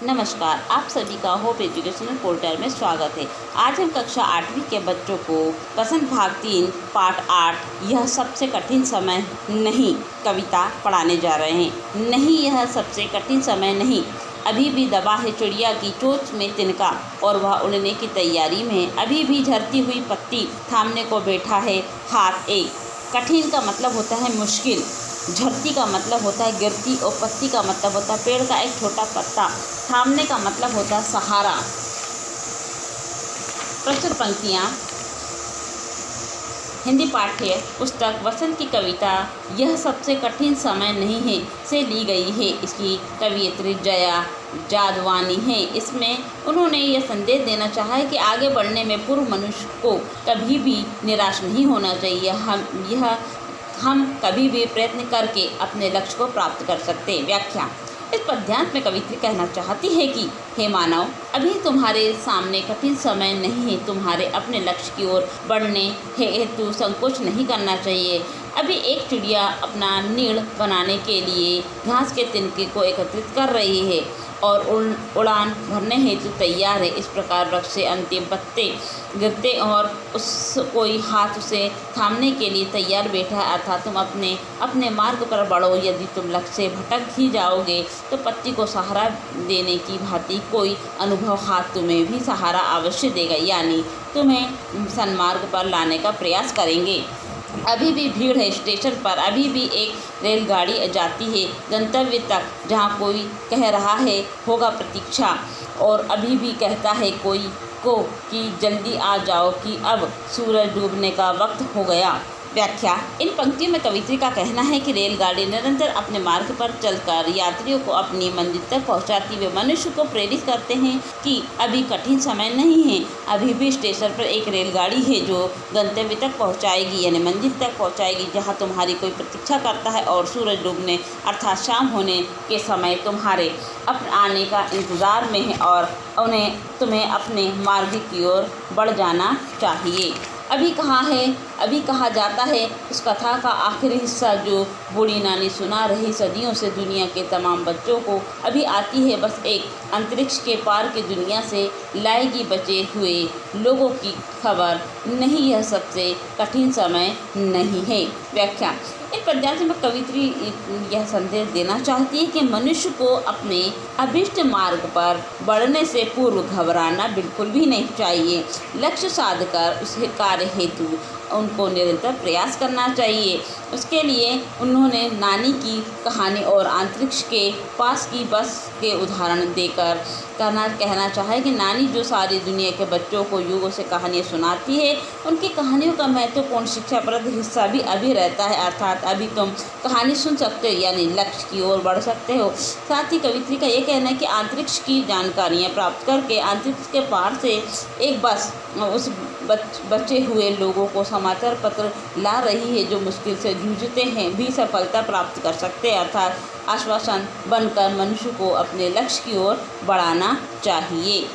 नमस्कार, आप सभी का होप एजुकेशनल पोर्टल में स्वागत है। आज हम कक्षा 8वीं के बच्चों को वसंत भाग 3 पाठ 8 यह सबसे कठिन समय नहीं कविता पढ़ाने जा रहे हैं। नहीं, यह सबसे कठिन समय नहीं, अभी भी दबा है चिड़िया की चोंच में तिनका और वह उड़ने की तैयारी में। अभी भी झरती हुई पत्ती थामने को बैठा है हाथ एक। कठिन का मतलब होता है मुश्किल, झरती का मतलब होता है गिरती और पत्ती का मतलब होता है पेड़ का एक छोटा पत्ता। थामने का मतलब होता है सहारा। प्रस्तुत पंक्तियाँ हिंदी पाठ्य पुस्तक वसंत की कविता यह सबसे कठिन समय नहीं है से ली गई है। इसकी कवियत्री जया जादवानी है। इसमें उन्होंने यह संदेश देना चाहा है कि आगे बढ़ने में पूर्व मनुष्य को कभी भी निराश नहीं होना चाहिए। हम कभी भी प्रयत्न करके अपने लक्ष्य को प्राप्त कर सकते हैं। व्याख्या। इस पद्यांश में कवित्री कहना चाहती है कि हे मानव, अभी तुम्हारे सामने कठिन समय नहीं है। तुम्हारे अपने लक्ष्य की ओर बढ़ने हेतु संकोच नहीं करना चाहिए। अभी एक चिड़िया अपना नीड़ बनाने के लिए घास के तिनके को एकत्रित कर रही है और उड़ान भरने हेतु तैयार है। इस प्रकार वृक्ष से अंतिम पत्ते गिरते और कोई हाथ उसे थामने के लिए तैयार बैठा है, अर्थात तुम अपने मार्ग पर बढ़ो। यदि तुम लक्ष्य से भटक ही जाओगे तो पत्ती को सहारा देने की भांति कोई अनुभव हाथ तुम्हें भी सहारा अवश्य देगा, यानी तुम्हें सन्मार्ग पर लाने का प्रयास करेंगे। अभी भी भीड़ है स्टेशन पर, अभी भी एक रेलगाड़ी जाती है गंतव्य तक जहाँ कोई कह रहा है होगा प्रतीक्षा, और अभी भी कहता है कोई को कि जल्दी आ जाओ कि अब सूरज डूबने का वक्त हो गया। व्याख्या। इन पंक्तियों में कवित्री का कहना है कि रेलगाड़ी निरंतर अपने मार्ग पर चलकर यात्रियों को अपनी मंजिल तक पहुंचाती हुए मनुष्य को प्रेरित करते हैं कि अभी कठिन समय नहीं है। अभी भी स्टेशन पर एक रेलगाड़ी है जो गंतव्य तक पहुंचाएगी, यानी मंजिल तक पहुंचाएगी जहां तुम्हारी कोई प्रतीक्षा करता है, और सूरज डूबने अर्थात शाम होने के समय तुम्हारे अपने आने का इंतज़ार में है और तुम्हें अपने मार्ग की ओर बढ़ जाना चाहिए। अभी कहाँ है, अभी कहा जाता है उस कथा का आखिरी हिस्सा जो बूढ़ी नानी सुना रही सदियों से दुनिया के तमाम बच्चों को। अभी आती है बस एक अंतरिक्ष के पार की दुनिया से लाएगी बचे हुए लोगों की खबर। नहीं, यह सबसे कठिन समय नहीं है। व्याख्या। इन पद्यांश में कवित्री यह संदेश देना चाहती है कि मनुष्य को अपने अभिष्ट मार्ग पर बढ़ने से पूर्व घबराना बिल्कुल भी नहीं चाहिए। लक्ष्य साधकर उसे कार्य हेतु उनको निरंतर प्रयास करना चाहिए। उसके लिए उन्होंने नानी की कहानी और अंतरिक्ष के पास की बस के उदाहरण देकर कहना चाहा है कि नानी जो सारी दुनिया के बच्चों को युगों से कहानियाँ सुनाती है, उनकी कहानियों का महत्वपूर्ण शिक्षाप्रद हिस्सा भी अभी रहता है, अर्थात अभी तुम कहानी सुन सकते हो, यानी लक्ष्य की ओर बढ़ सकते हो। साथ ही कवित्री का ये कहना है कि अंतरिक्ष की जानकारियाँ प्राप्त करके अंतरिक्ष के पार से एक बस उस बचे हुए लोगों को समाचार पत्र ला रही है जो मुश्किल से जूझते हैं भी सफलता प्राप्त कर सकते हैं, अर्थात आश्वासन बनकर मनुष्य को अपने लक्ष्य की ओर बढ़ाना चाहिए।